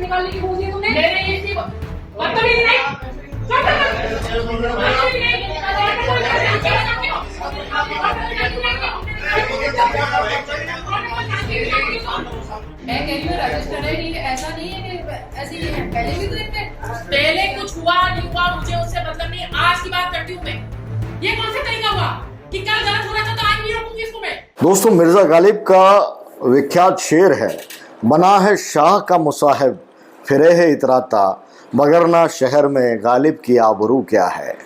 निकालने की बोल दी तुमने? मेरे ये थी बदतमीजी नहीं। मैं कह रही हूँ रजिस्टर्ड है नहीं, ऐसा नहीं है कि ऐसे ही है। पहले भी तो देखते पहले कुछ हुआ नहीं हुआ मुझे उससे मतलब नहीं। आज की बात करती हूँ मैं। ये कौन सा तरीका हुआ कि कल गलत हो रहा था तो आज नहीं रोकूंगी इसको मैं। दोस्तों, मिर्जा गालिब का विख्यात शेर है, बना है शाह का मुसाहिब फिरे है इतराता, मगर ना शहर में गालिब की आबरू क्या है।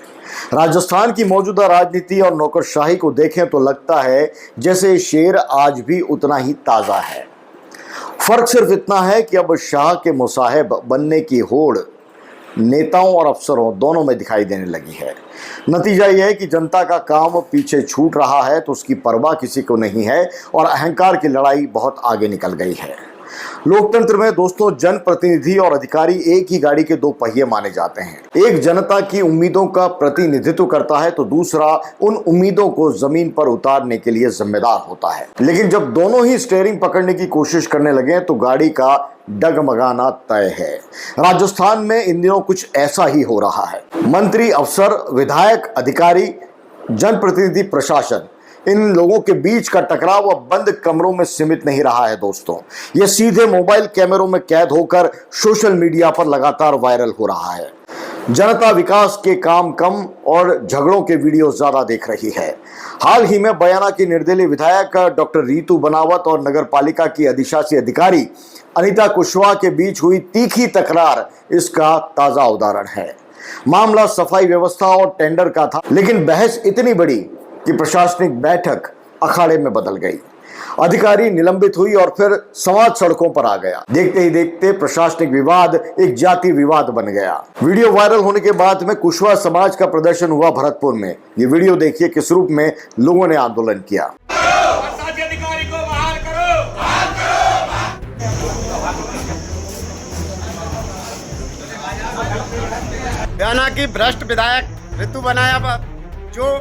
राजस्थान की मौजूदा राजनीति और नौकरशाही को देखें तो लगता है जैसे शेर आज भी उतना ही ताज़ा है। फर्क सिर्फ इतना है कि अब शाह के मुसाहिब बनने की होड़ नेताओं और अफसरों दोनों में दिखाई देने लगी है। नतीजा यह है कि जनता का काम पीछे छूट रहा है तो उसकी परवाह किसी को नहीं है और अहंकार की लड़ाई बहुत आगे निकल गई है। लोकतंत्र में दोस्तों, जनप्रतिनिधि और अधिकारी एक ही गाड़ी के दो पहिए माने जाते हैं। एक जनता की उम्मीदों का प्रतिनिधित्व करता है तो दूसरा उन उम्मीदों को जमीन पर उतारने के लिए जिम्मेदार होता है। लेकिन जब दोनों ही स्टीयरिंग पकड़ने की कोशिश करने लगे तो गाड़ी का डगमगाना तय है। राजस्थान में इन दिनों कुछ ऐसा ही हो रहा है। मंत्री, अफसर, विधायक, अधिकारी, जनप्रतिनिधि, प्रशासन, इन लोगों के बीच का टकराव अब बंद कमरों में सीमित नहीं रहा है दोस्तों। यह सीधे मोबाइल कैमरों में कैद होकर सोशल मीडिया पर लगातार वायरल हो रहा है। जनता विकास के काम कम और झगड़ों के वीडियो ज्यादा देख रही है। हाल ही में बयाना की निर्दलीय विधायक डॉक्टर रीतू बनावत और नगर पालिका की अधिशासी अधिकारी अनीता कुशवाहा के बीच हुई तीखी तकरार इसका ताजा उदाहरण है। मामला सफाई व्यवस्था और टेंडर का था, लेकिन बहस इतनी बड़ी कि प्रशासनिक बैठक अखाड़े में बदल गई। अधिकारी निलंबित हुई और फिर समाज सड़कों पर आ गया। देखते ही देखते प्रशासनिक विवाद एक जातीय विवाद बन गया। वीडियो वायरल होने के बाद में कुशवाहा समाज का प्रदर्शन हुआ भरतपुर में। ये वीडियो देखिए किस रूप में लोगों ने आंदोलन किया। अधिकारी को बहाल करो, बयाना की भ्रष्ट विधायक ऋतु बनाया जो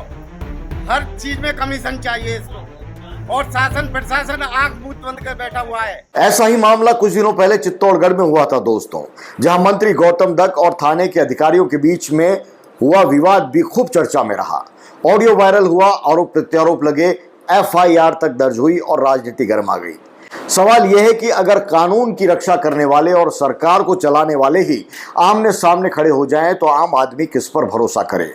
हर चीज में कमीशन चाहिए इसको, और शासन प्रशासन आंख मूंद बंद कर बैठा हुआ है। ऐसा ही मामला कुछ दिनों पहले चित्तौड़गढ़ में हुआ था दोस्तों, जहां मंत्री गौतम दत्त और थाने के अधिकारियों के बीच में हुआ विवाद भी खूब चर्चा में रहा। ऑडियो वायरल हुआ, आरोप प्रत्यारोप लगे, FIR तक दर्ज हुई और राजनीति गर्मा गई। सवाल यह है कि अगर कानून की रक्षा करने वाले और सरकार को चलाने वाले ही आमने सामने खड़े हो जाएं तो आम आदमी किस पर भरोसा करे।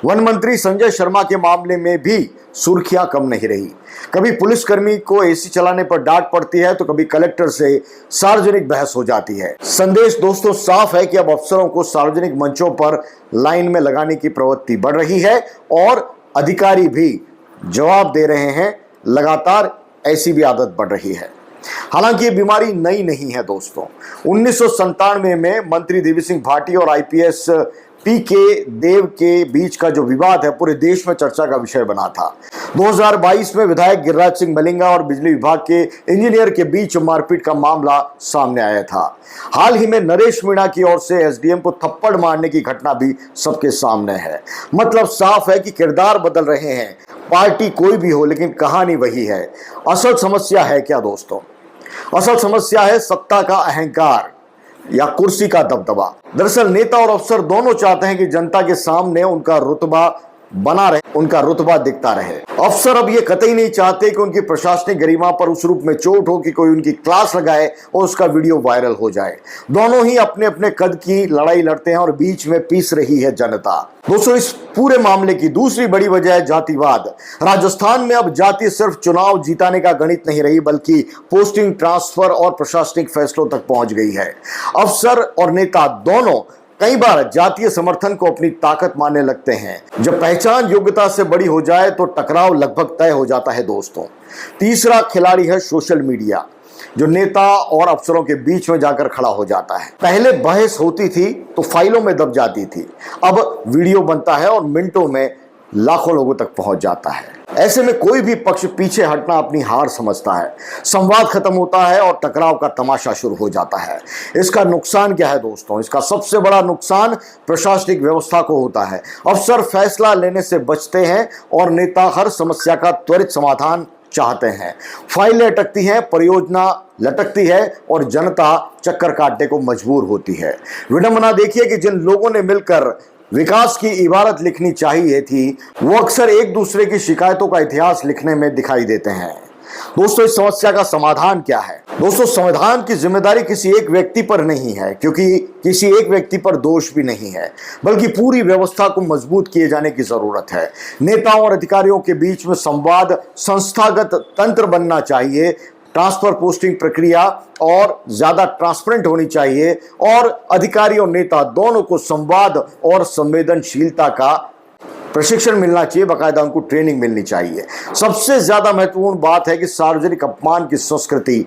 वन मंत्री संजय शर्मा के मामले में भी सुर्खियां कम नहीं रही। कभी पुलिसकर्मी को AC चलाने पर डांट पड़ती है तो कभी कलेक्टर से सार्वजनिक बहस हो जाती है। संदेश दोस्तों साफ है कि अब अफसरों को सार्वजनिक मंचों पर लाइन में लगाने की प्रवृत्ति बढ़ रही है और अधिकारी भी जवाब दे रहे हैं। लगातार ऐसी भी आदत बढ़ रही है। हालांकि ये बीमारी नई नहीं है दोस्तों। 1997 में मंत्री देवी सिंह भाटी और IPS PK देव के बीच का जो विवाद है पूरे देश में चर्चा का विषय बना था। 2022 में विधायक गिरिराज सिंह मलिंगा और बिजली विभाग के इंजीनियर के बीच मारपीट का मामला सामने आया था। हाल ही में नरेश मीणा की ओर से SDM को थप्पड़ मारने की घटना भी सबके सामने है। मतलब साफ है कि किरदार बदल रहे हैं। पार्टी कोई भी हो लेकिन कहानी वही है। असल समस्या है क्या दोस्तों? असल समस्या है सत्ता का अहंकार या कुर्सी का दबदबा। दरअसल नेता और अफसर दोनों चाहते हैं कि जनता के सामने उनका रुतबा बना रहे, उनका रुतबा दिखता रहे। अफसर अब ये कतई नहीं चाहते कि उनकी प्रशासनिक गरिमा पर उस रूप में चोट हो कि कोई उनकी क्लास लगाए और उसका वीडियो वायरल हो जाए। दोनों ही अपने अपने कद की लड़ाई लड़ते हैं और बीच में पीस रही है जनता। दोस्तों, इस पूरे मामले की दूसरी बड़ी वजह है जातिवाद। राजस्थान में अब जाति सिर्फ चुनाव जीताने का गणित नहीं रही बल्कि पोस्टिंग, ट्रांसफर और प्रशासनिक फैसलों तक पहुंच गई है। अफसर और नेता दोनों कई बार जातीय समर्थन को अपनी ताकत मानने लगते हैं। जब पहचान योग्यता से बड़ी हो जाए तो टकराव लगभग तय हो जाता है दोस्तों। तीसरा खिलाड़ी है सोशल मीडिया, जो नेता और अफसरों के बीच में जाकर खड़ा हो जाता है। पहले बहस होती थी तो फाइलों में दब जाती थी, अब वीडियो बनता है और मिनटों में लाखों लोगों तक पहुंच जाता है। ऐसे में कोई भी पक्ष पीछे हटना अपनी हार समझता है। संवाद खत्म होता है और टकराव का तमाशा शुरू हो जाता है। इसका नुकसान क्या है दोस्तों? इसका सबसे बड़ा नुकसान प्रशासनिक व्यवस्था को होता है। अफसर फैसला लेने से बचते हैं और नेता हर समस्या का त्वरित समाधान चाहते हैं। फाइलें अटकती हैं, परियोजना लटकती है और जनता चक्कर काटने को मजबूर होती है। विडंबना देखिए कि जिन लोगों ने मिलकर विकास की इबारत लिखनी चाहिए थी, वो अक्सर एक दूसरे की शिकायतों का इतिहास लिखने में दिखाई देते हैं। दोस्तों, इस समस्या का समाधान क्या है? दोस्तों, संविधान की जिम्मेदारी किसी एक व्यक्ति पर नहीं है, क्योंकि किसी एक व्यक्ति पर दोष भी नहीं है, बल्कि पूरी व्यवस्था को मजबूत किए जाने की जरूरत है। नेताओं और अधिकारियों के बीच में संवाद संस्थागत तंत्र बनना चाहिए। ट्रांसफर पोस्टिंग प्रक्रिया और ज्यादा ट्रांसपेरेंट होनी चाहिए और अधिकारी और नेता दोनों को संवाद और संवेदनशीलता का प्रशिक्षण मिलना चाहिए, बाकायदा उनको ट्रेनिंग मिलनी चाहिए। सबसे ज्यादा महत्वपूर्ण बात है कि सार्वजनिक अपमान की संस्कृति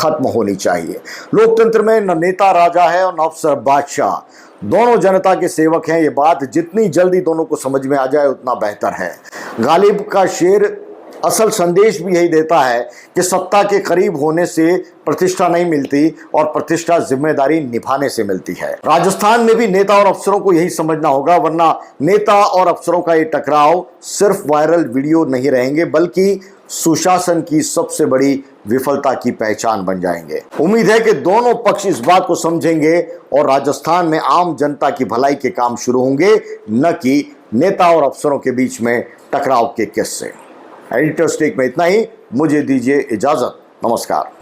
खत्म होनी चाहिए। लोकतंत्र में न नेता राजा है और न अफसर बादशाह, दोनों जनता के सेवक हैं। ये बात जितनी जल्दी दोनों को समझ में आ जाए उतना बेहतर है। गालिब का शेर असल संदेश भी यही देता है कि सत्ता के करीब होने से प्रतिष्ठा नहीं मिलती और प्रतिष्ठा जिम्मेदारी निभाने से मिलती है। राजस्थान में भी नेता और अफसरों को यही समझना होगा, वरना नेता और अफसरों का ये टकराव सिर्फ वायरल वीडियो नहीं रहेंगे, बल्कि सुशासन की सबसे बड़ी विफलता की पहचान बन जाएंगे। उम्मीद है कि दोनों पक्ष इस बात को समझेंगे और राजस्थान में आम जनता की भलाई के काम शुरू होंगे, न कि नेता और अफसरों के बीच में टकराव के किस्से। एडिटर्स टेक में इतना ही, मुझे दीजिए इजाजत। नमस्कार।